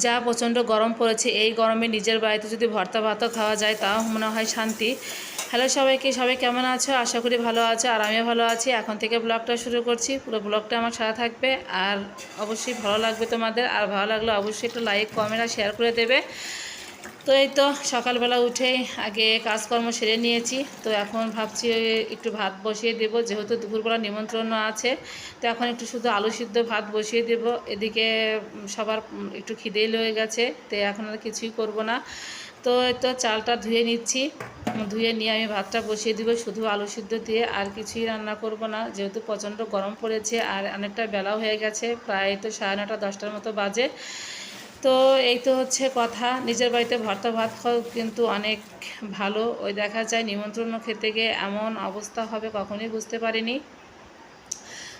যা প্রচণ্ড গরম পড়েছে, এই গরমে নিজের বাড়িতে যদি ভর্তা ভাতও খাওয়া যায় তাও মনে হয় শান্তি। হ্যালো সবাইকে, সবাই কেমন আছো? আশা করি ভালো আছো, আর আমিও ভালো আছি। এখন থেকে ব্লগটা শুরু করছি, পুরো ব্লগটা আমার সাথে থাকবে, আর অবশ্যই ভালো লাগবে তোমাদের। আর ভালো লাগলে অবশ্যই একটু লাইক, কমেন্ট আর শেয়ার করে দেবে। তো এই তো সকালবেলা উঠেই আগে কাজকর্ম সেরে নিয়েছি। তো এখন ভাবছি একটু ভাত বসিয়ে দেবো, যেহেতু দুপুরবেলা নিমন্ত্রণ আছে। তো এখন একটু শুধু আলু সিদ্ধ ভাত বসিয়ে দেব। এদিকে সবার একটু খিদেই লেগে গেছে, তো এখন আর কিছুই করব না। তো এই তো চালটা ধুয়ে নিচ্ছি, ধুয়ে নিয়ে আমি ভাতটা বসিয়ে দিব শুধু আলু সিদ্ধ দিয়ে, আর কিছুই রান্না করব না, যেহেতু প্রচণ্ড গরম পড়েছে আর অনেকটা বেলাও হয়ে গেছে, প্রায় তো 9:30 10টার মতো বাজে। তো এই তো হচ্ছে কথা, নিজের বাড়িতে ভর্তা ভাত খাও কিন্তু অনেক ভালো। ওই দেখা যায় নিমন্ত্রণ খেতে গিয়ে এমন অবস্থা হবে কখনোই বুঝতে পারিনি।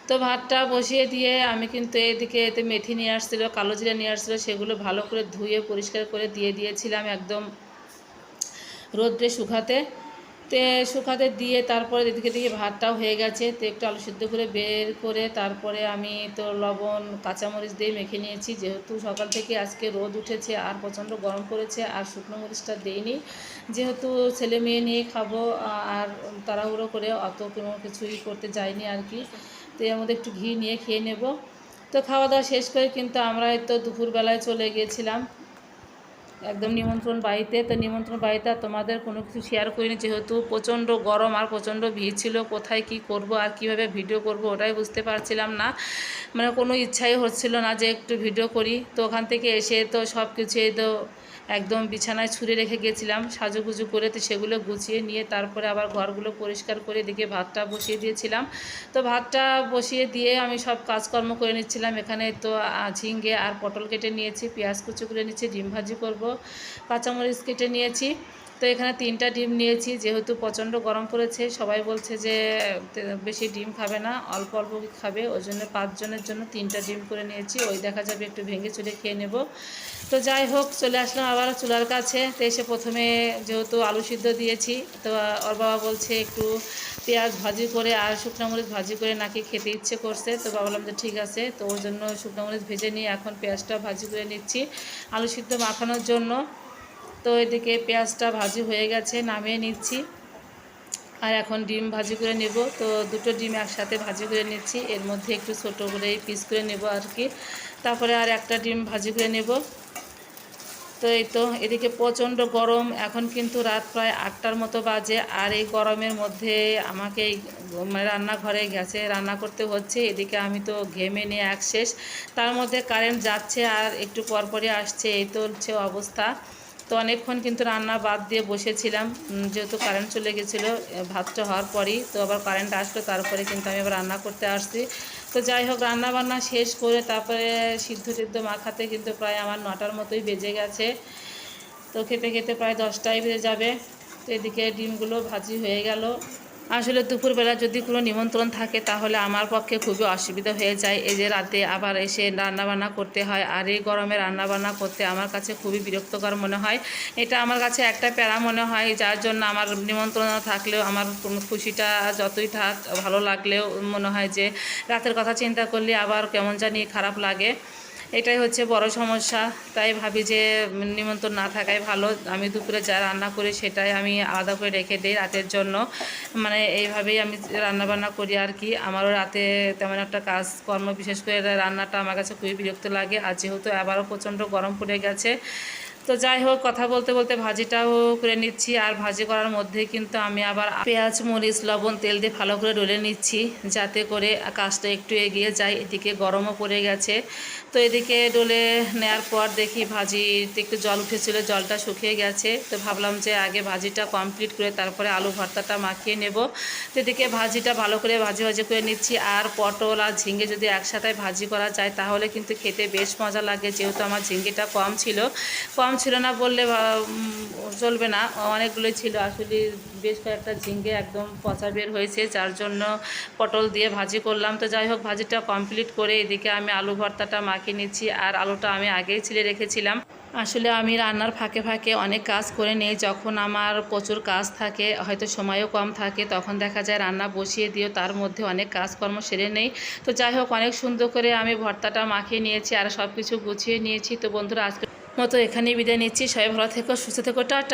তো ভাতটা বসিয়ে দিয়ে আমি কিন্তু এদিকে এতে মেথি নিয়ে আসছিলো, কালো জিরা নিয়ে আসছিলো, সেগুলো ভালো করে ধুয়ে পরিষ্কার করে দিয়ে দিয়েছিলাম একদম রোদ্রে শুকাতে। শুকাতে দিয়ে তারপরে এদিকে দিকে ভাতটাও হয়ে গেছে। তো একটু আলু সিদ্ধ করে বের করে তারপরে আমি তো লবণ কাঁচামরিচ দিয়ে মেখে নিয়েছি, যেহেতু সকাল থেকে আজকে রোদ উঠেছে আর প্রচণ্ড গরম পড়েছে, আর শুকনো মরিচটা দেইনি, যেহেতু ছেলে মেয়ে নিয়ে খাবো, আর তাড়াহুড়ো করে অত কোনো কিছুই করতে যাইনি আর কি। তো এর মধ্যে একটু ঘি নিয়ে খেয়ে নেব। তো খাওয়া দাওয়া শেষ করে কিন্তু আমরা তো দুপুরবেলায় চলে গিয়েছিলাম একদম নিমন্ত্রণ বাড়িতে। তো নিমন্ত্রণ বাড়িতে তোমাদের কোনো কিছু শেয়ার করিনি, যেহেতু প্রচণ্ড গরম আর প্রচণ্ড ভিড় ছিল। কোথায় কি করব আর কিভাবে ভিডিও করব ওটাই বুঝতে পারছিলাম না, মানে কোনো ইচ্ছাই হচ্ছিল না যে একটু ভিডিও করি। তো ওখান থেকে এসে তো সব কিছু তো একদম বিছানায় ছুঁড়ে রেখে গেছিলাম সাজুগুজু করে। তো সেগুলো গুছিয়ে নিয়ে তারপরে আবার ঘরগুলো পরিষ্কার করে এদিকে ভাতটা বসিয়ে দিয়েছিলাম। তো ভাতটা বসিয়ে দিয়ে আমি সব কাজকর্ম করে নিচ্ছিলাম। এখানে তো ঝিঙ্গে আর পটল কেটে নিয়েছি, পেঁয়াজ কুচি করে নিচ্ছি, ডিম ভাজি করব, কাঁচামরিচ কেটে নিয়েছি। তো এখানে 3টা ডিম নিয়েছি, যেহেতু প্রচণ্ড গরম পড়েছে, সবাই বলছে যে বেশি ডিম খাবে না, অল্প অল্প খাবে, ওই জন্য 5 জনের জন্য 3টা ডিম করে নিয়েছি। ওই দেখা যাবে একটু ভেঙে চুলে খেয়ে নেব। তো যাই হোক, চলে আসলাম আবার চুলার কাছে। তো এসে প্রথমে যেহেতু আলু সিদ্ধ দিয়েছি, তো ওর বাবা বলছে একটু পেঁয়াজ ভাজি করে আর শুকনো মরিচ ভাজি করে নাকি খেতে ইচ্ছে করছে। তো ভাবলাম যে ঠিক আছে, তো ওর জন্য শুকনো মরিচ ভেজে নিয়ে এখন পেঁয়াজটা ভাজি করে নিচ্ছি আলু সিদ্ধ মাখানোর জন্য। তো এদিকে পেঁয়াজটা ভাজি হয়ে গেছে, নামিয়ে নিচ্ছি। আর এখন ডিম ভাজি করে নেব। তো 2টো ডিম একসাথে ভাজি করে নিচ্ছি, এর মধ্যে একটু ছোটো করে পিস করে নেব আর কি। তারপরে আর একটা ডিম ভাজি করে নেব। তো এই তো এদিকে প্রচণ্ড গরম, এখন কিন্তু রাত প্রায় 8টার মতো বাজে, আর এই গরমের মধ্যে আমাকে রান্নাঘরে গ্যাসে রান্না করতে হচ্ছে। এদিকে আমি তো ঘেমে নিয়ে এক শেষ, তার মধ্যে কারেন্ট যাচ্ছে আর একটু পরপরই আসছে, এই তো হচ্ছে অবস্থা। তো অনেকক্ষণ কিন্তু রান্না বাদ দিয়ে বসেছিলাম, যেহেতু কারেন্ট চলে গেছিলো ভাতটা হওয়ার পরই। তো আবার কারেন্ট আসলো, তারপরে কিন্তু আমি আবার রান্না করতে আসছি। তো যাই হোক, রান্না বান্না শেষ করে তারপরে সিদ্ধ টিদ্ধ মাখাতে কিন্তু প্রায় আমার 9টার মতোই বেজে গেছে। তো খেতে খেতে প্রায় 10টাই বেজে যাবে। তো এদিকে ডিমগুলো ভাজি হয়ে গেল। আসলে দুপুরবেলা যদি কোনো নিমন্ত্রণ থাকে তাহলে আমার পক্ষে খুবই অসুবিধা হয়ে যায়, এই যে রাতে আবার এসে রান্নাবান্না করতে হয়, আর এই গরমে রান্নাবান্না করতে আমার কাছে খুবই বিরক্তকর মনে হয়। এটা আমার কাছে একটা প্যারা মনে হয়, যার জন্য আমার নিমন্ত্রণ থাকলেও আমার কোনো খুশিটা যতই থাক, ভালো লাগলেও মনে হয় যে রাতের কথা চিন্তা করলে আবার কেমন জানি খারাপ লাগে। এটাই হচ্ছে বড় সমস্যা। তাই ভাবি যে নিমন্ত্রণ না থাকাই ভালো, আমি দুপুরে যা রান্না করি সেটাই আমি আলাদা করে রেখে দিই রাতের জন্য। মানে এইভাবেই আমি রান্নাবান্না করি আর কি। আমারও রাতে তেমন একটা কাজকর্ম, বিশেষ করে রান্নাটা আমার কাছে খুবই বিরক্ত লাগে, আর যেহেতু আবারও প্রচণ্ড গরম পড়ে গেছে। তো যাই হোক, কথা বলতে বলতে ভাজিটাও করে নিচ্ছি, আর ভাজি করার মধ্যেই কিন্তু আমি আবার পেঁয়াজ মরিচ লবণ তেল দিয়ে ভালো করে ডলে নিচ্ছি, যাতে করে কাজটা একটু এগিয়ে যায়। এদিকে গরমও পড়ে গেছে। তো এদিকে ডলে নেওয়ার পর দেখি ভাজিতে একটু জল উঠেছিল, জলটা শুকিয়ে গেছে। তো ভাবলাম যে আগে ভাজিটা কমপ্লিট করে তারপরে আলু ভর্তাটা মাখিয়ে নেব। তো এদিকে ভাজিটা ভালো করে ভাজি ভাজি করে নিচ্ছি। আর পটল আর ঝিঙ্গে যদি একসাথে ভাজি করা যায় তাহলে কিন্তু খেতে বেশ মজা লাগে, যেহেতু আমার ঝিঙ্গেটা কম ছিল, কম কম ছিল না বললে চলবে না, অনেকগুলোই ছিল আসলে। বেশ কয়েকটা ঝিঙ্গে একদম পচা বের হয়েছে, যার জন্য পটল দিয়ে ভাজি করলাম। তো যাই হোক, ভাজিটা কমপ্লিট করে এদিকে আমি আলু ভর্তাটা মাখিয়ে নিচ্ছি। আর আলুটা আমি আগেই ছিলে রেখেছিলাম। আসলে আমি রান্নার ফাঁকে ফাঁকে অনেক কাজ করে নিই। যখন আমার প্রচুর কাজ থাকে, হয়তো সময়ও কম থাকে, তখন দেখা যায় রান্না বসিয়ে দিও, তার মধ্যে অনেক কাজকর্ম সেরে নেই। তো যাই হোক, অনেক সুন্দর করে আমি ভর্তাটা মাখিয়ে নিয়েছি আর সব কিছু গুছিয়ে নিয়েছি। তো বন্ধুরা, আজকের মতো এখানেই বিদায় নিচ্ছি। সবাই ভালো থেকো, সুস্থ থেকো, টাটা।